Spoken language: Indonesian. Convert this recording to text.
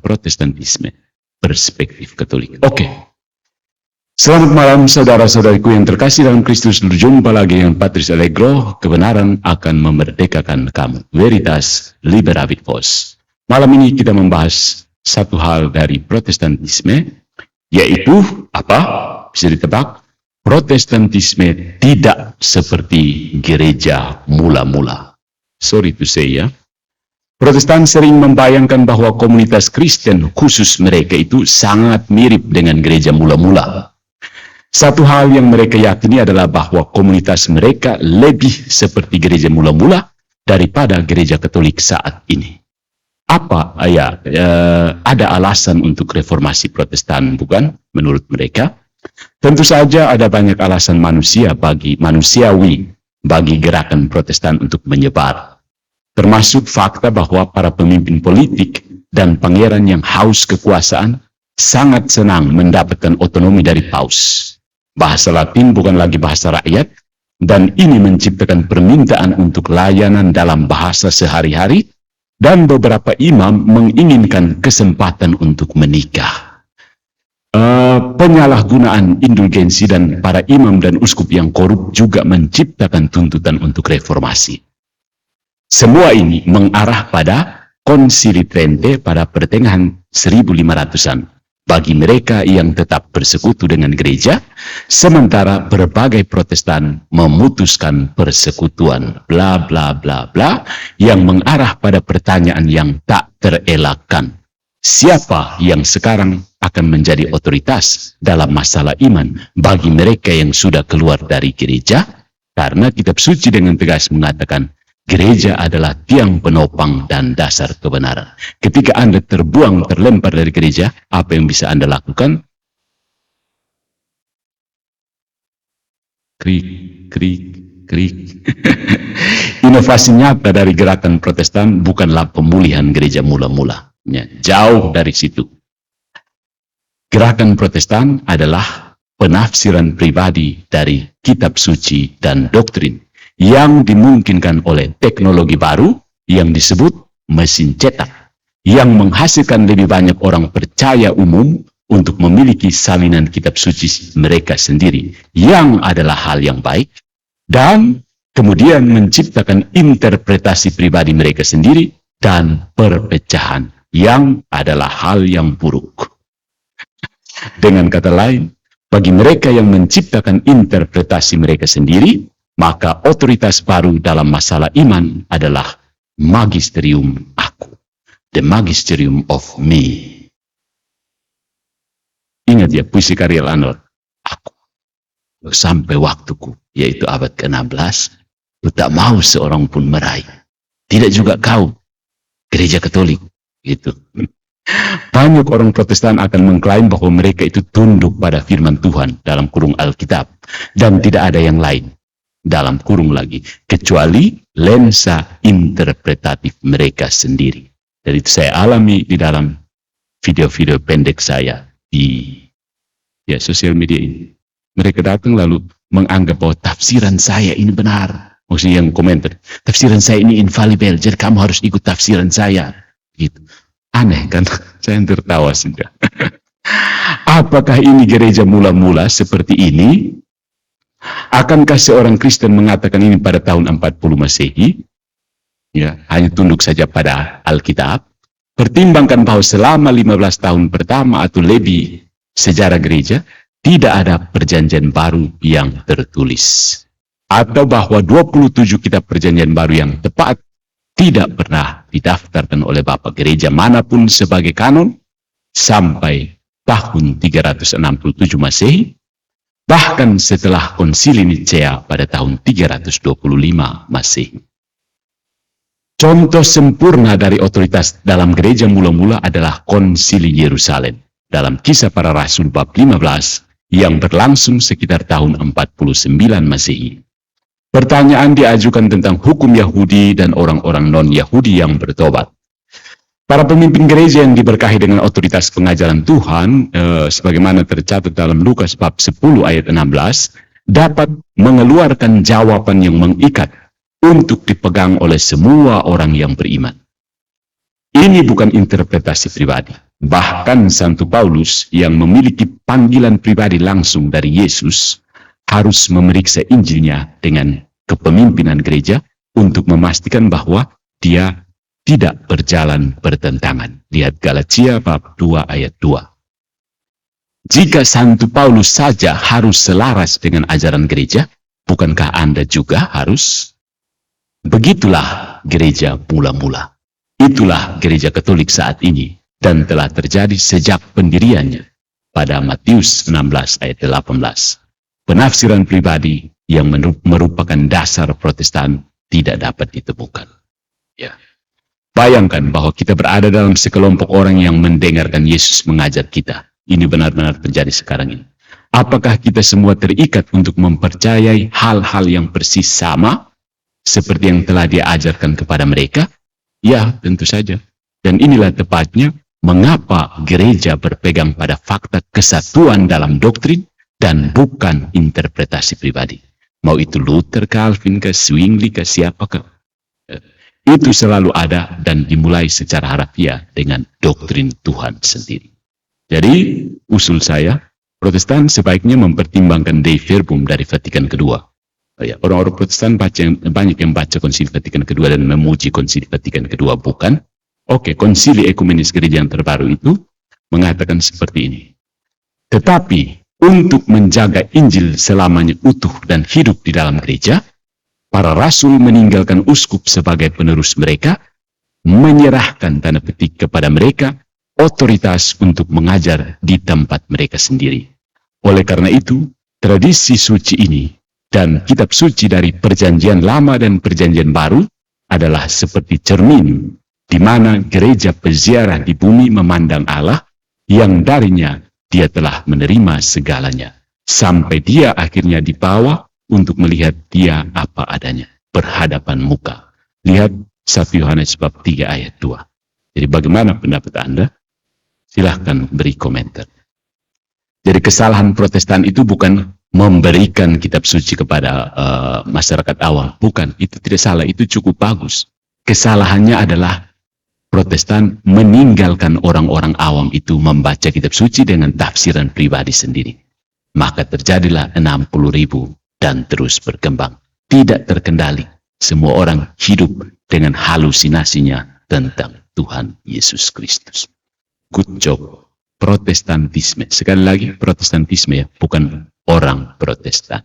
Protestantisme, perspektif Katolik. Oke. Selamat malam saudara-saudariku yang terkasih dalam Kristus. Berjumpa lagi dengan Patris Allegro. Kebenaran akan memerdekakan kamu. Veritas Liberavit Vos. Malam ini kita membahas satu hal dari Protestantisme, yaitu apa? Bisa ditebak? Protestantisme tidak seperti gereja mula-mula. Sorry to say ya. Protestan sering membayangkan bahwa komunitas Kristen khusus mereka itu sangat mirip dengan gereja mula-mula. Satu hal yang mereka yakini adalah bahwa komunitas mereka lebih seperti gereja mula-mula daripada gereja Katolik saat ini. Apa ya? Ada alasan untuk reformasi Protestan, bukan? Menurut mereka, tentu saja ada banyak alasan manusiawi bagi gerakan Protestan untuk menyebar. Termasuk fakta bahwa para pemimpin politik dan pangeran yang haus kekuasaan sangat senang mendapatkan otonomi dari paus. Bahasa Latin bukan lagi bahasa rakyat, dan ini menciptakan permintaan untuk layanan dalam bahasa sehari-hari, dan beberapa imam menginginkan kesempatan untuk menikah. Penyalahgunaan indulgensi dan para imam dan uskup yang korup juga menciptakan tuntutan untuk reformasi. Semua ini mengarah pada Konsili Trente pada pertengahan 1500-an bagi mereka yang tetap bersekutu dengan gereja, sementara berbagai Protestan memutuskan persekutuan, bla bla bla bla, yang mengarah pada pertanyaan yang tak terelakkan. Siapa yang sekarang akan menjadi otoritas dalam masalah iman bagi mereka yang sudah keluar dari gereja? Karena kitab suci dengan tegas mengatakan, gereja adalah tiang penopang dan dasar kebenaran. Ketika Anda terlempar dari gereja, apa yang bisa Anda lakukan? Krik. Inovasi nyata dari gerakan Protestan bukanlah pemulihan gereja mula-mula. Jauh dari situ. Gerakan Protestan adalah penafsiran pribadi dari kitab suci dan doktrin yang dimungkinkan oleh teknologi baru yang disebut mesin cetak, yang menghasilkan lebih banyak orang percaya umum untuk memiliki salinan kitab suci mereka sendiri, yang adalah hal yang baik, dan kemudian menciptakan interpretasi pribadi mereka sendiri dan perpecahan, yang adalah hal yang buruk. Dengan kata lain, bagi mereka yang menciptakan interpretasi mereka sendiri, maka otoritas baru dalam masalah iman adalah magisterium aku. The magisterium of me. Ingat ya, puisi karya Arnold. Aku. Sampai waktuku, yaitu abad ke-16, ku tak mau seorang pun meraih. Tidak juga kau, gereja Katolik. Gitu. Banyak orang Protestan akan mengklaim bahwa mereka itu tunduk pada firman Tuhan dalam kurung Alkitab. Dan tidak ada yang lain. Dalam kurung lagi, kecuali lensa interpretatif mereka sendiri. Dan itu saya alami di dalam video-video pendek saya di sosial media ini. Mereka datang lalu menganggap bahwa tafsiran saya ini benar. Maksudnya yang komentar, tafsiran saya ini infalibel, jadi kamu harus ikut tafsiran saya. Gitu. Aneh kan? Saya tertawa saja. Apakah ini gereja mula-mula seperti ini? Akankah seorang Kristen mengatakan ini pada tahun 40 Masehi? Ya, hanya tunduk saja pada Alkitab. Pertimbangkan bahwa selama 15 tahun pertama atau lebih sejarah gereja, tidak ada perjanjian baru yang tertulis. Atau bahwa 27 kitab perjanjian baru yang tepat tidak pernah didaftarkan oleh Bapak Gereja manapun sebagai kanon sampai tahun 367 Masehi. Bahkan setelah Konsili Nicea pada tahun 325 Masehi. Contoh sempurna dari otoritas dalam gereja mula-mula adalah Konsili Yerusalem dalam Kisah Para Rasul bab 15 yang berlangsung sekitar tahun 49 Masehi. Pertanyaan diajukan tentang hukum Yahudi dan orang-orang non-Yahudi yang bertobat. Para pemimpin gereja yang diberkahi dengan otoritas pengajaran Tuhan, sebagaimana tercatat dalam Lukas bab 10 ayat 16, dapat mengeluarkan jawaban yang mengikat untuk dipegang oleh semua orang yang beriman. Ini bukan interpretasi pribadi. Bahkan Santo Paulus yang memiliki panggilan pribadi langsung dari Yesus harus memeriksa Injilnya dengan kepemimpinan gereja untuk memastikan bahwa dia tidak berjalan bertentangan. Lihat Galatia bab 2 ayat 2. Jika Santo Paulus saja harus selaras dengan ajaran gereja, bukankah Anda juga harus? Begitulah gereja mula-mula. Itulah gereja Katolik saat ini dan telah terjadi sejak pendiriannya pada Matius 16 ayat 18. Penafsiran pribadi yang merupakan dasar Protestan tidak dapat ditemukan. Ya. Bayangkan bahwa kita berada dalam sekelompok orang yang mendengarkan Yesus mengajar kita. Ini benar-benar terjadi sekarang ini. Apakah kita semua terikat untuk mempercayai hal-hal yang persis sama seperti yang telah dia ajarkan kepada mereka? Ya, tentu saja. Dan inilah tepatnya mengapa gereja berpegang pada fakta kesatuan dalam doktrin dan bukan interpretasi pribadi. Mau itu Luther, Calvin, Zwingli, siapakah. Itu selalu ada dan dimulai secara harafiah dengan doktrin Tuhan sendiri. Jadi, usul saya, Protestan sebaiknya mempertimbangkan Dei Verbum dari Vatikan Kedua. Ya, orang-orang Protestan banyak yang baca Konsili Vatikan Kedua dan memuji Konsili Vatikan Kedua, bukan? Oke, Konsili Ekumenis Gereja yang terbaru itu mengatakan seperti ini. Tetapi, untuk menjaga Injil selamanya utuh dan hidup di dalam gereja, para rasul meninggalkan uskup sebagai penerus mereka, menyerahkan tanda petik kepada mereka otoritas untuk mengajar di tempat mereka sendiri. Oleh karena itu, tradisi suci ini dan kitab suci dari Perjanjian Lama dan Perjanjian Baru adalah seperti cermin di mana gereja peziarah di bumi memandang Allah yang darinya dia telah menerima segalanya, sampai dia akhirnya dibawa untuk melihat dia apa adanya, berhadapan muka. Lihat 1 Yohanes bab 3 ayat 2. Jadi bagaimana pendapat Anda? Silahkan beri komentar. Jadi kesalahan Protestan itu bukan memberikan kitab suci kepada masyarakat awam. Bukan, itu tidak salah, itu cukup bagus. Kesalahannya adalah Protestan meninggalkan orang-orang awam itu membaca kitab suci dengan tafsiran pribadi sendiri. Maka terjadilah 60.000 dan terus berkembang. Tidak terkendali. Semua orang hidup dengan halusinasinya tentang Tuhan Yesus Kristus. Good job. Protestantisme. Sekali lagi, Protestantisme ya, bukan orang Protestan.